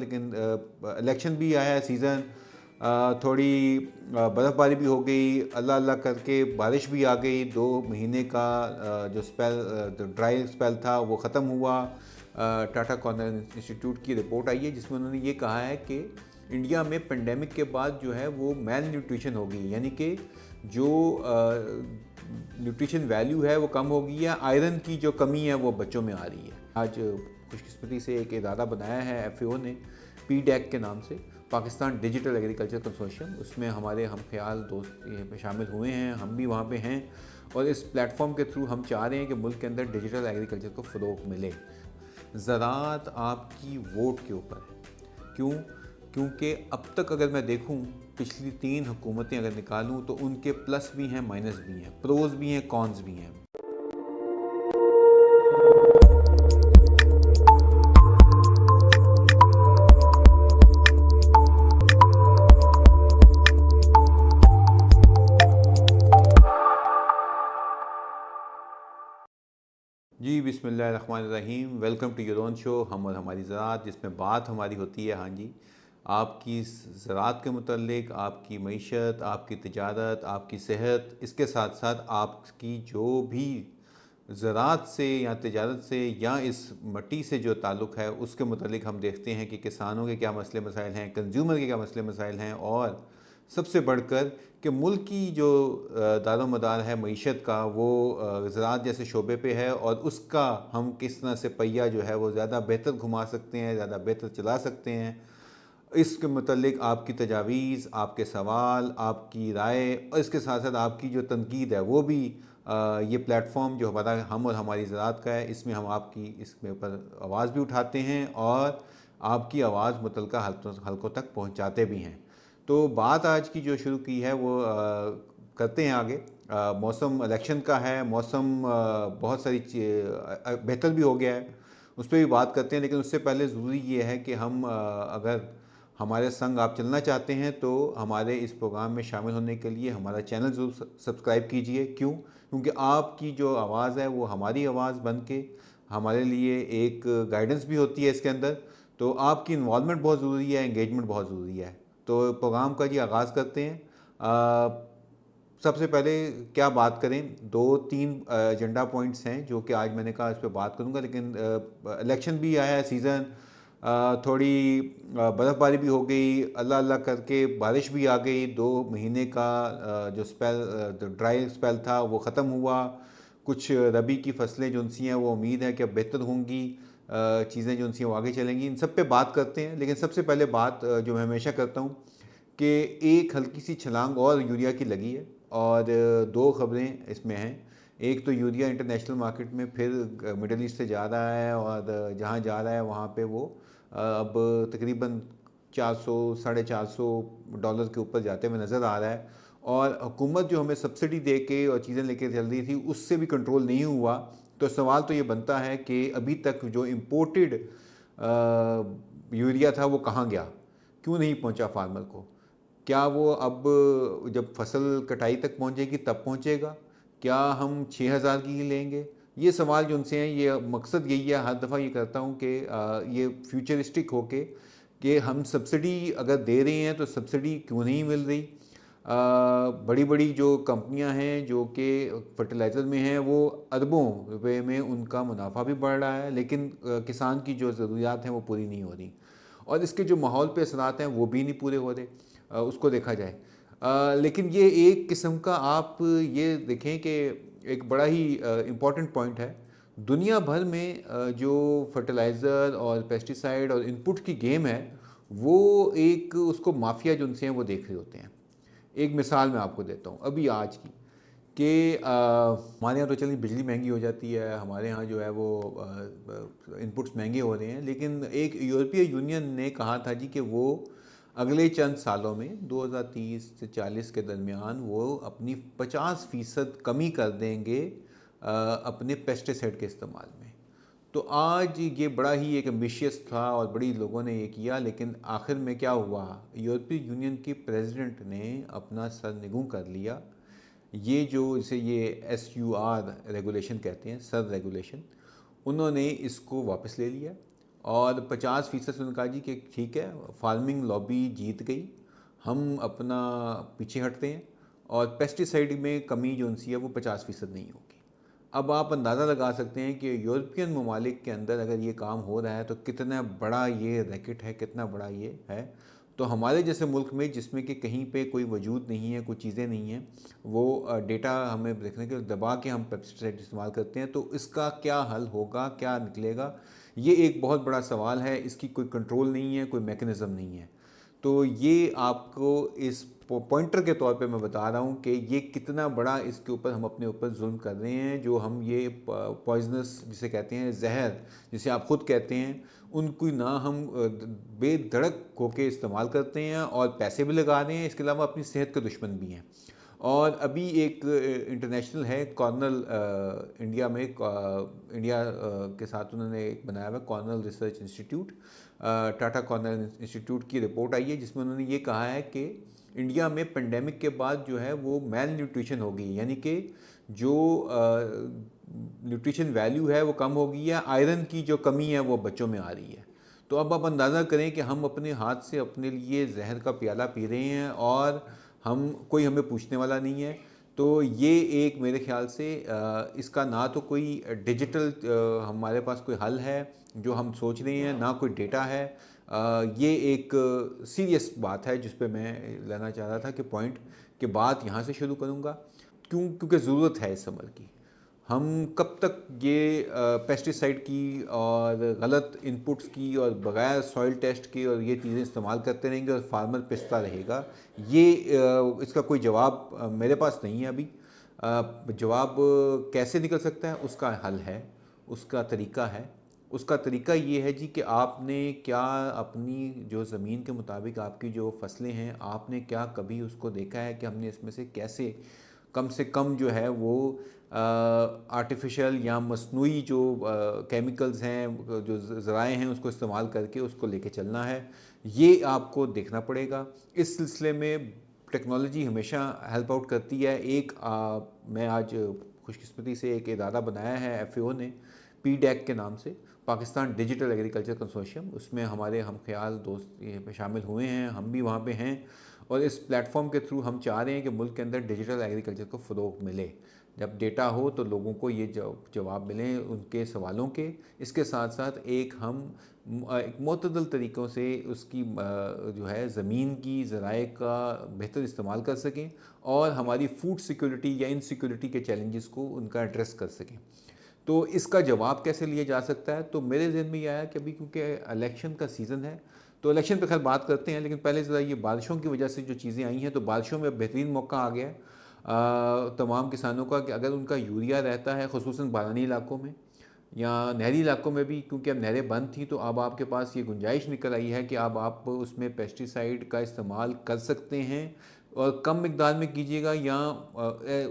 लेकिन इलेक्शन भी आया है सीज़न, थोड़ी बर्फ़बारी भी हो गई, अल्लाह अल्लाह करके बारिश भी आ गई। 2 महीने का जो जो ड्राई स्पेल था वो ख़त्म हुआ। टाटा कॉर्नर इंस्टीट्यूट की रिपोर्ट आई है जिसमें उन्होंने ये कहा है कि इंडिया में पेंडेमिक के बाद जो है वो मेल न्यूट्रिशन होगी, यानी कि जो न्यूट्रिशन वैल्यू है वो कम होगी, या आयरन की जो कमी है वो बच्चों में आ रही है। आज खुशकिस्मती से एक इदारा बनाया है FAO ने, PDAC के नाम से, पाकिस्तान डिजिटल एग्रीकल्चर कंसोर्शियम। उसमें हमारे हम ख्याल दोस्त शामिल हुए हैं, हम भी वहाँ पे हैं, और इस प्लेटफॉर्म के थ्रू हम चाह रहे हैं कि मुल्क के अंदर डिजिटल एग्रीकल्चर को फ़रोग़ मिले। ज़राअत आपकी वोट के ऊपर है। क्यों? क्योंकि अब तक अगर मैं देखूं, पिछली 3 हुकूमतें अगर निकालूं तो उनके प्लस भी हैं, माइनस भी हैं, प्रोज भी हैं, कॉन्स भी हैं। जी बिस्मिल्लाहिर्रहमानिर्रहीम। Welcome to your own show हम और हमारी ज़राअत, जिसमें बात हमारी होती है, हाँ जी, आपकी ज़राअत के मुतल्लिक, आपकी मईशत, आपकी तिजारत, आपकी सेहत, इसके साथ साथ आपकी जो भी ज़राअत से या तिजारत से या इस मट्टी से जो ताल्लुक़ है उसके मुतल्लिक हम देखते हैं कि किसानों के क्या मसले मसाइल हैं, कंज्यूमर के क्या मसले मसाइल हैं, और सबसे बढ़कर कि मुल्क की जो दारोमदार है मईशत का, वो ज़राअत जैसे शोबे पे है, और उसका हम किस तरह से पहिया जो है वो ज़्यादा बेहतर घुमा सकते हैं, ज़्यादा बेहतर चला सकते हैं। इसके मुतल्लिक आपकी तजावीज़, आपके सवाल, आपकी राय, और इसके साथ साथ आपकी जो तनकीद है वो भी ये प्लेटफॉर्म जो हमारा हम और हमारी ज़राअत का है, इसमें हम आपकी इसके ऊपर आवाज़ भी उठाते हैं और आपकी आवाज़ मुतल्लिका हलकों तक पहुँचाते भी हैं। तो बात आज की जो शुरू की है वो करते हैं आगे। मौसम इलेक्शन का है, मौसम बहुत सारी बेहतर भी हो गया है, उस पर भी बात करते हैं। लेकिन उससे पहले ज़रूरी ये है कि हम अगर हमारे संग आप चलना चाहते हैं तो हमारे इस प्रोग्राम में शामिल होने के लिए हमारा चैनल ज़रूर सब्सक्राइब कीजिए। क्यों? क्योंकि आपकी जो आवाज़ है वो हमारी आवाज़ बन के हमारे लिए एक गाइडेंस भी होती है इसके अंदर। तो आपकी इन्वॉल्वमेंट बहुत ज़रूरी है, एंगेजमेंट बहुत ज़रूरी है। तो प्रोग्राम का जी आगाज़ करते हैं। सबसे पहले क्या बात करें, 2-3 एजेंडा पॉइंट्स हैं जो कि आज मैंने कहा इस पर बात करूंगा। लेकिन इलेक्शन भी आया है सीज़न, थोड़ी बर्फ़बारी भी हो गई, अल्लाह अल्लाह करके बारिश भी आ गई। 2 महीने का जो ड्राई स्पेल था वो ख़त्म हुआ। कुछ रबी की फसलें जो उनसी हैं वो उम्मीद है कि अब बेहतर होंगी, चीज़ें जो उनसी वो आगे चलेंगी। इन सब पे बात करते हैं। लेकिन सबसे पहले बात जो मैं हमेशा करता हूँ कि एक हल्की सी छलांग और यूरिया की लगी है, और 2 खबरें इसमें हैं। एक तो यूरिया इंटरनेशनल मार्केट में फिर मिडल ईस्ट से जा रहा है, और जहाँ जा रहा है वहाँ पे वो अब तकरीबन 400 $450 के ऊपर जाते हुए नज़र आ रहा है। और हुकूमत जो हमें सब्सिडी दे के और चीज़ें लेके चल रही थी उससे भी कंट्रोल नहीं हुआ। तो सवाल तो ये बनता है कि अभी तक जो इम्पोर्टेड यूरिया था वो कहाँ गया, क्यों नहीं पहुँचा फार्मर को? क्या वो अब जब फसल कटाई तक पहुंचेगी तब पहुंचेगा? क्या हम 6,000 की ही लेंगे? ये सवाल जो उनसे हैं, ये मकसद यही है, हर दफ़ा ये करता हूँ कि ये फ्यूचरिस्टिक होके कि हम सब्सिडी अगर दे रहे हैं तो सब्सिडी क्यों नहीं मिल रही? बड़ी बड़ी जो कंपनियां हैं जो कि फर्टिलाइज़र में हैं वो अरबों रुपए में उनका मुनाफा भी बढ़ रहा है, लेकिन किसान की जो ज़रूरियात हैं वो पूरी नहीं हो रही, और इसके जो माहौल पे असरात हैं वो भी नहीं पूरे हो रहे। उसको देखा जाए। लेकिन ये एक किस्म का आप ये देखें कि एक बड़ा ही इम्पॉर्टेंट पॉइंट है। दुनिया भर में जो फर्टिलाइज़र और पेस्टिसाइड और इनपुट की गेम है, वो एक उसको माफिया जो उनसे हैं वो देख रहे होते हैं। एक मिसाल मैं आपको देता हूँ अभी आज की, कि हमारे यहाँ तो चलिए बिजली महंगी हो जाती है, हमारे यहाँ जो है वो इनपुट्स महंगे हो रहे हैं। लेकिन एक यूरोपीय यूनियन ने कहा था जी कि वो अगले चंद सालों में 2030 से 40 के दरमियान वो अपनी 50% कमी कर देंगे अपने पेस्टिसाइड के इस्तेमाल में। तो आज ये बड़ा ही एक एम्बिशियस था और बड़ी लोगों ने ये किया, लेकिन आखिर में क्या हुआ? यूरोपीय यूनियन के प्रेसिडेंट ने अपना सर निगू कर लिया। ये जो इसे ये SUR रेगुलेशन कहते हैं, सर रेगुलेशन, उन्होंने इसको वापस ले लिया और 50% उन्होंने कहा जी कि ठीक है, फार्मिंग लॉबी जीत गई, हम अपना पीछे हटते हैं और पेस्टिसाइड में कमी जो उनसी है वो 50% नहीं होगी। अब आप अंदाज़ा लगा सकते हैं कि यूरोपियन ममालिक के अंदर अगर ये काम हो रहा है तो कितना बड़ा ये रैकेट है, कितना बड़ा ये है। तो हमारे जैसे मुल्क में जिसमें कि कहीं पे कोई वजूद नहीं है, कुछ चीज़ें नहीं हैं, वो डेटा हमें देखने के दबा के हम पेस्टिसाइड इस्तेमाल करते हैं, तो इसका क्या हल होगा, क्या निकलेगा, ये एक बहुत बड़ा सवाल है। इसकी कोई कंट्रोल नहीं है, कोई मैकेनिज़्म नहीं है। तो ये आपको इस पॉइंटर के तौर पे मैं बता रहा हूँ कि ये कितना बड़ा इसके ऊपर हम अपने ऊपर जुल्म कर रहे हैं। जो हम ये पॉइजनस जिसे कहते हैं, जहर जिसे आप ख़ुद कहते हैं, उनको ना हम बेधड़क होके इस्तेमाल करते हैं और पैसे भी लगा रहे हैं, इसके अलावा अपनी सेहत के दुश्मन भी हैं। और अभी एक इंटरनेशनल है कॉर्नल, इंडिया में इंडिया के साथ उन्होंने एक बनाया हुआ Cornell research institute, Tata Cornell institute की रिपोर्ट आई है जिसमें उन्होंने ये कहा है कि इंडिया में पेंडेमिक के बाद जो है वो मेल न्यूट्रिशन हो गई, यानी कि जो न्यूट्रिशन वैल्यू है वो कम हो गई है, आयरन की जो कमी है वो बच्चों में आ रही है। तो अब आप अंदाज़ा करें कि हम अपने हाथ से अपने लिए जहर का प्याला पी रहे हैं और कोई हमें पूछने वाला नहीं है। तो ये एक मेरे ख्याल से इसका ना तो कोई डिजिटल हमारे पास कोई हल है जो हम सोच रहे हैं, ना कोई डेटा है। ये एक सीरियस बात है जिस पे मैं लेना चाह रहा था कि पॉइंट कि बात यहाँ से शुरू करूँगा। क्योंकि ज़रूरत है इस अमल की। हम कब तक ये पेस्टिसाइड की और गलत इनपुट्स की और बगैर सॉइल टेस्ट के और ये चीज़ें इस्तेमाल करते रहेंगे और फार्मर पिसता रहेगा, ये इसका कोई जवाब मेरे पास नहीं है अभी। जवाब कैसे निकल सकता है, उसका हल है, उसका तरीका है। उसका तरीका ये है जी कि आपने क्या अपनी जो ज़मीन के मुताबिक आपकी जो फसलें हैं, आपने क्या कभी उसको देखा है कि हमने इसमें से कम जो है वो आर्टिफिशियल या मसनूई जो केमिकल्स हैं, जो ज़राए हैं, उसको इस्तेमाल करके उसको लेके चलना है। ये आपको देखना पड़ेगा। इस सिलसिले में टेक्नोलॉजी हमेशा हेल्प आउट करती है। मैं आज खुशकिस्मती से एक इदारा बनाया है FAO ने, PDAC के नाम से, पाकिस्तान डिजिटल एग्रीकल्चर कंसोर्शियम। उसमें हमारे हम ख्याल दोस्त शामिल हुए हैं, हम भी वहाँ पे हैं। और इस प्लेटफॉर्म के थ्रू हम चाह रहे हैं कि मुल्क के अंदर डिजिटल एग्रीकल्चर को फ़रोग़ मिले। जब डेटा हो तो लोगों को ये जवाब मिलें उनके सवालों के। इसके साथ साथ एक मोतदल तरीक़ों से उसकी जो है ज़मीन की ज़राए का बेहतर इस्तेमाल कर सकें और हमारी फूड सिक्योरिटी या इनसिक्योरिटी के चैलेंजेस को उनका एड्रेस कर सकें। तो इसका जवाब कैसे लिया जा सकता है? तो मेरे ज़हन में ये आया कि अभी क्योंकि इलेक्शन का सीज़न है, तो इलेक्शन पे खैर बात करते हैं, लेकिन पहले ज़रा ये बारिशों की वजह से जो चीज़ें आई हैं, तो बारिशों में बेहतरीन मौका आ गया है तमाम किसानों का कि अगर उनका यूरिया रहता है, ख़ुसूसन बारानी इलाकों में या नहरी इलाकों में भी, क्योंकि अब नहरें बंद थी, तो अब आपके पास ये गुंजाइश निकल आई है कि अब आप उसमें पेस्टिसाइड का इस्तेमाल कर सकते हैं और कम मिकदार में कीजिएगा या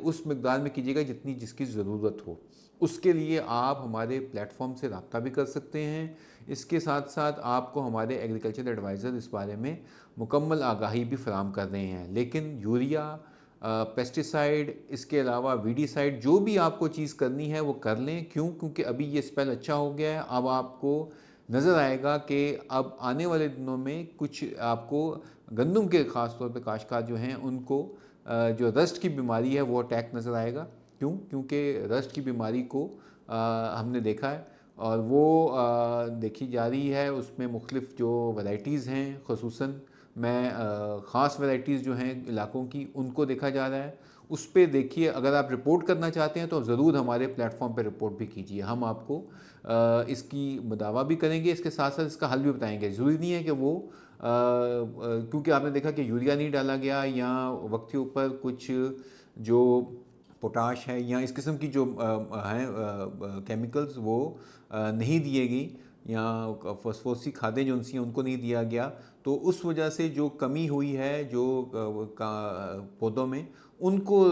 उस मिकदार में कीजिएगा जितनी जिसकी ज़रूरत हो। उसके लिए आप हमारे प्लेटफॉर्म से रब्ता भी कर सकते हैं। इसके साथ साथ आपको हमारे एग्रीकल्चर एडवाइज़र इस बारे में मुकम्मल आगाही भी फराहम कर रहे हैं। लेकिन यूरिया, पेस्टिसाइड, इसके अलावा वीडीसाइड, जो भी आपको चीज़ करनी है वो कर लें। क्योंकि अभी ये स्पेल अच्छा हो गया है। अब आपको नज़र आएगा कि अब आने वाले दिनों में कुछ आपको गंदम के ख़ास तौर पे काश्तकार जो हैं उनको जो रस्ट की बीमारी है वो अटैक नज़र आएगा। क्योंकि रस्ट की बीमारी को हमने देखा है और वो देखी जा रही है। उसमें मुख्तलिफ़ जो वैराइटीज़ हैं, ख़ुसूसन मैं ख़ास वैराइटीज़ जो हैं इलाकों की, उनको देखा जा रहा है। उस पे देखिए, अगर आप रिपोर्ट करना चाहते हैं तो ज़रूर हमारे प्लेटफॉर्म पे रिपोर्ट भी कीजिए। हम आपको इसकी दावा भी करेंगे, इसके साथ साथ इसका हल भी बताएंगे। ज़रूरी नहीं है कि वो क्योंकि आपने देखा कि यूरिया नहीं डाला गया या वक्त के ऊपर कुछ जो पोटाश है या इस किस्म की जो हैं केमिकल्स वो नहीं दिए गई या फॉस्फोरसी खादें जो उनसी हैं उनको नहीं दिया गया, तो उस वजह से जो कमी हुई है जो पौधों में, उनको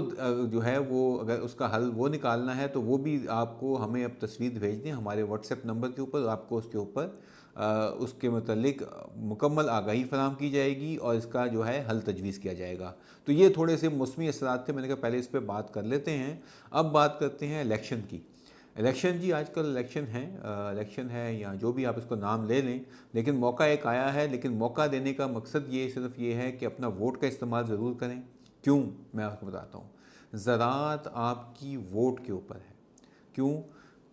जो है वो अगर उसका हल वो निकालना है तो वो भी आपको हमें अब तस्वीर भेज दें हमारे व्हाट्सएप नंबर के ऊपर। आपको उसके ऊपर उसके मतलब मुकम्मल आगाही फराहम की जाएगी और इसका जो है हल तजवीज़ किया जाएगा। तो ये थोड़े से मौसमी असरात थे, मैंने कहा पहले इस पर बात कर लेते हैं। अब बात करते हैं इलेक्शन की। इलेक्शन जी, आजकल इलेक्शन है या जो भी आप इसको नाम ले लें, लेकिन मौका एक आया है। लेकिन मौका देने का मकसद ये सिर्फ ये है कि अपना वोट का इस्तेमाल ज़रूर करें। क्यों? मैं आपको बताता हूँ। ज़राअत आपकी वोट के ऊपर है। क्यों?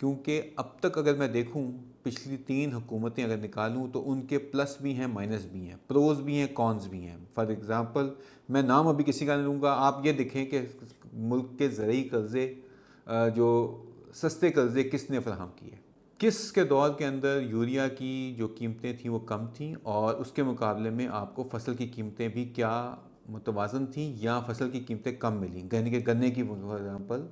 क्योंकि अब तक अगर मैं देखूं, पिछली 3 हुकूमतें अगर निकालूं तो उनके प्लस भी हैं, माइनस भी हैं, प्रोज भी हैं, कॉन्स भी हैं। फॉर एग्ज़ाम्पल, मैं नाम अभी किसी का नहीं लूँगा, आप ये देखें कि मुल्क के ज़रूरी कर्ज़े, जो सस्ते कर्ज़े किसने फराहम किए। किस के दौर के अंदर यूरिया की जो कीमतें थीं वो कम थीं और उसके मुकाबले में आपको फसल की कीमतें भी क्या मुतवाज़न थी या फसल की कीमतें कम मिली। गन्ने की फॉर एग्ज़ाम्पल,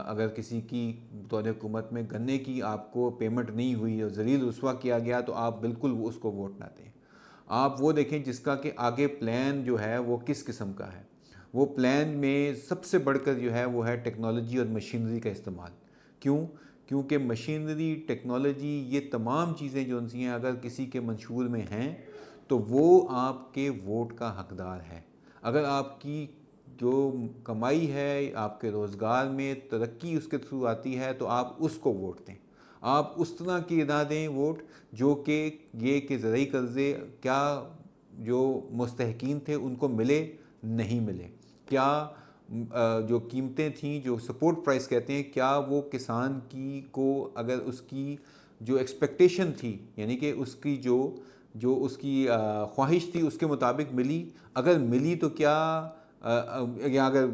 अगर किसी की दौर हुकूमत में गन्ने की आपको पेमेंट नहीं हुई और ज़लील रुस्वा किया गया तो आप बिल्कुल उसको वोट ना दें। आप वो देखें जिसका कि आगे प्लान जो है वो किस किस्म का है। वो प्लान में सबसे बढ़कर जो है वो है टेक्नोलॉजी और मशीनरी का इस्तेमाल। क्यों? क्योंकि मशीनरी, टेक्नोलॉजी, ये तमाम चीज़ें जो सी हैं अगर किसी के मंशूर में हैं तो वो आपके वोट का हकदार है। अगर आपकी जो कमाई है, आपके रोज़गार में तरक्की उसके थ्रू आती है तो आप उसको वोट दें। आप उस तरह की ना दें वोट जो कि ये कि ज़रूरी कर्ज़े क्या जो मुस्तहकीन थे उनको मिले, नहीं मिले। क्या जो कीमतें थीं, जो सपोर्ट प्राइस कहते हैं, क्या वो किसान की को अगर उसकी जो एक्सपेक्टेशन थी, यानी कि उसकी जो जो उसकी ख्वाहिश थी उसके मुताबिक मिली। अगर मिली तो क्या, या अगर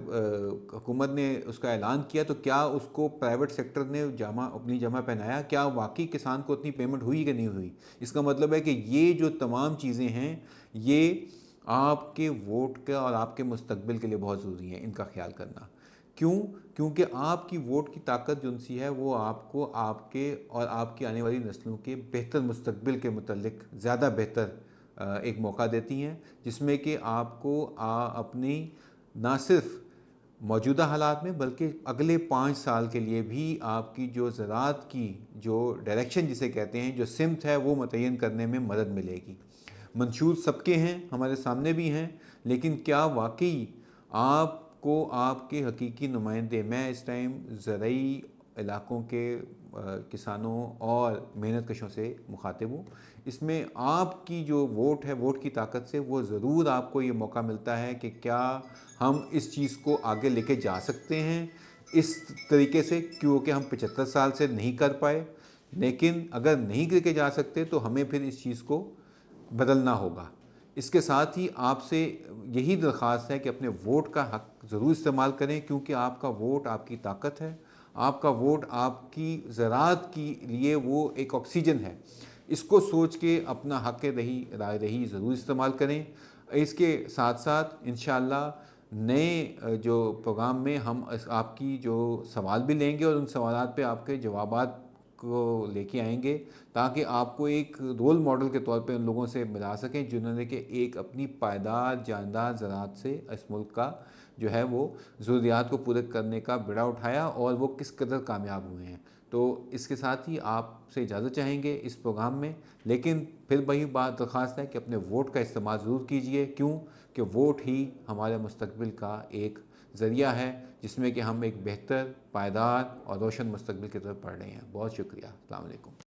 हुकूमत ने उसका ऐलान किया तो क्या उसको प्राइवेट सेक्टर ने अपनी जमा पहनाया, क्या वाकई किसान को उतनी पेमेंट हुई कि नहीं हुई। इसका मतलब है कि ये जो तमाम चीज़ें हैं ये आपके वोट का और आपके मुस्तकबिल के लिए बहुत ज़रूरी है इनका ख्याल करना। क्यों? क्योंकि आपकी वोट की ताकत जो सी है वो आपको आपके और आपकी आने वाली नस्लों के बेहतर मुस्तकबिल के मुतल्लिक ज़्यादा बेहतर एक मौका देती हैं, जिसमें कि आपको अपनी ना सिर्फ मौजूदा हालात में बल्कि अगले 5 साल के लिए भी आपकी जो ज़राअत की जो डायरेक्शन जिसे कहते हैं, जो सिमत है, वो मुतय्यन करने में मदद मिलेगी। मंशूर सबके हैं, हमारे सामने भी हैं, लेकिन क्या वाकई आपको आपके हकीकी नुमाइंदे, मैं इस टाइम ज़रूरी इलाकों के किसानों और मेहनत कशों से मुखातिब हूँ, इसमें आपकी जो वोट है, वोट की ताकत से वो ज़रूर आपको ये मौका मिलता है कि क्या हम इस चीज़ को आगे लेके जा सकते हैं इस तरीके से, क्योंकि हम 75 साल से नहीं कर पाए। लेकिन अगर नहीं लेके जा सकते तो हमें फिर इस चीज़ को बदलना होगा। इसके साथ ही आपसे यही दरख्वास्त है कि अपने वोट का हक ज़रूर इस्तेमाल करें, क्योंकि आपका वोट आपकी ताकत है। आपका वोट आपकी ज़राअत के लिए वो एक ऑक्सीजन है। इसको सोच के अपना हक़ राय रही ज़रूर इस्तेमाल करें। इसके साथ साथ इंशाअल्लाह नए जो प्रोग्राम में हम आपकी जो सवाल भी लेंगे और उन सवालात पे आपके जवाबात को लेके आएंगे, ताकि आपको एक रोल मॉडल के तौर पे उन लोगों से मिला सकें जिन्होंने कि एक अपनी पायदार जानदार ज़राअत से इस मुल्क का जो है वो ज़रूरियात को पूरे करने का बिड़ा उठाया और वो किस कदर कामयाब हुए हैं। तो इसके साथ ही आपसे इजाज़त चाहेंगे इस प्रोग्राम में, लेकिन फिर वही बात दरख्वास्त है कि अपने वोट का इस्तेमाल ज़रूर कीजिए। क्यों? कि वोट ही हमारे मुस्तकबिल का एक ज़रिया है जिसमें कि हम एक बेहतर, पायदार और रोशन मुस्तकबिल की तरफ बढ़ रहे हैं। बहुत शुक्रिया। अस्सलाम वालेकुम।